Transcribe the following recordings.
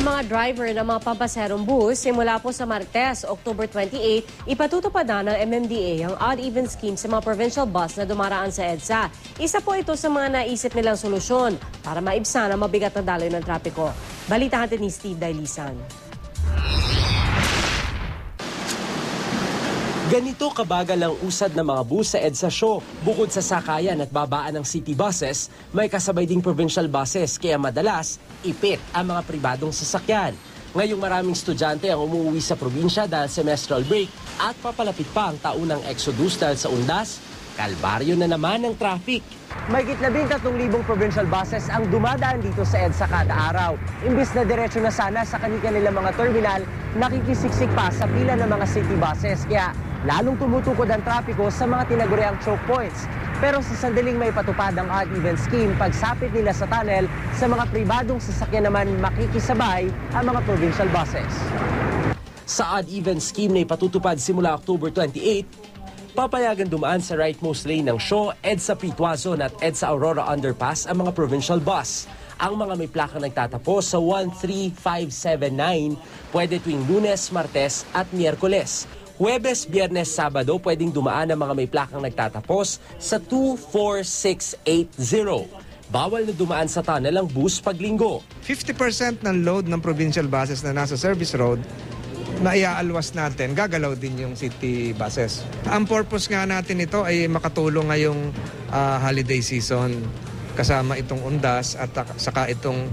mga driver ng mga pampaserong bus, simula po sa Martes, October 28, ipatutupad na ng MMDA ang odd-even scheme sa mga provincial bus na dumaraan sa EDSA. Isa po ito sa mga naisip nilang solusyon para maibsan ang mabigat na daloy ng trapiko. Balita natin ni Steve Dailisan. Ganito kabagal ang usad ng mga bus sa EDSA show. Bukod sa sakayan at babaan ng city buses, may kasabay ding provincial buses kaya madalas ipit ang mga pribadong sasakyan. Ngayong maraming estudyante ang umuwi sa probinsya dahil semestral break at papalapit pa ang taunang exodus dahil sa undas, kalbaryo na naman ng traffic. Mahigit 13,000 provincial buses ang dumadaan dito sa EDSA kada araw. Imbis na diretso na sana sa kanilang mga terminal, nakikisiksik pa sa pila ng mga city buses. Kaya lalong tumutukod ang trapiko sa mga tinaguriang choke points. Pero sa sandaling may patupad ang odd-even scheme, pagsapit nila sa tunnel, sa mga pribadong sasakyan naman makikisabay ang mga provincial buses. Sa odd-even scheme na ipatutupad simula October 28, papayagan dumaan sa rightmost lane ng Shaw, EDSA Pituazon at EDSA Aurora Underpass ang mga provincial bus. Ang mga may plakang nagtatapos sa 13579 pwede tuwing Lunes, Martes at Miyerkules. Huwebes, Biyernes, Sabado pwedeng dumaan ang mga may plakang nagtatapos sa 24680. Bawal na dumaan sa tunnel ang bus pag linggo. 50% ng load ng provincial buses na nasa service road na iaalwas natin, gagalaw din yung city buses. Ang purpose nga natin ito ay makatulong ngayong holiday season kasama itong undas at saka itong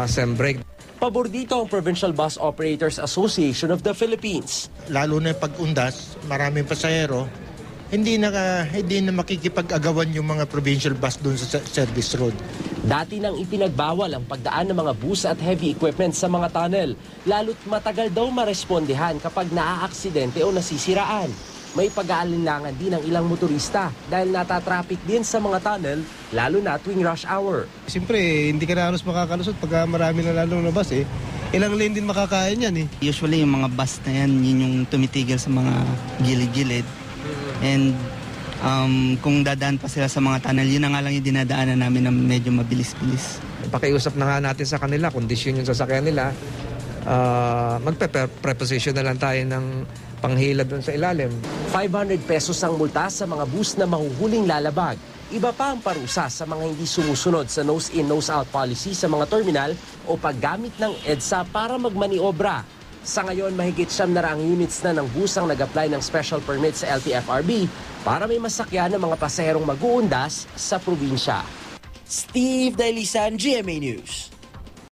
sem break. Pabor dito ang Provincial Bus Operators Association of the Philippines. Lalo na pag-undas, maraming pasahero, hindi na makikipag-agawan yung mga provincial bus doon sa service road. Dati nang ipinagbawal ang pagdaan ng mga bus at heavy equipment sa mga tunnel, lalo't matagal daw marespondehan kapag naaaksidente o nasisiraan. May pag-aalinlangan din ang ilang motorista dahil natatraffic din sa mga tunnel, lalo na tuwing rush hour. Siyempre, hindi ka na halos makakalusot pagka marami na lalong na bus eh. Ilang lane din makakain yan eh. Usually yung mga bus na yan, yun yung tumitigil sa mga gilid-gilid. And kung dadaan pa sila sa mga tunnel, yun na nga lang yung dinadaanan namin na medyo mabilis-bilis. Pakiusap na nga natin sa kanila, kondisyon yung sasakyan nila. Magpe-preposition na lang tayo ng panghila doon sa ilalim. 500 pesos ang multa sa mga bus na mahuhuling lalabag. Iba pa ang parusa sa mga hindi sumusunod sa nose-in, nose-out policy sa mga terminal o paggamit ng EDSA para magmaniobra. Sa ngayon, mahigit 700 units na ng bus ang nag-apply ng special permit sa LTFRB para may masakyan ng mga pasaherong mag-uundas sa probinsya. Steve Dailisan, GMA News.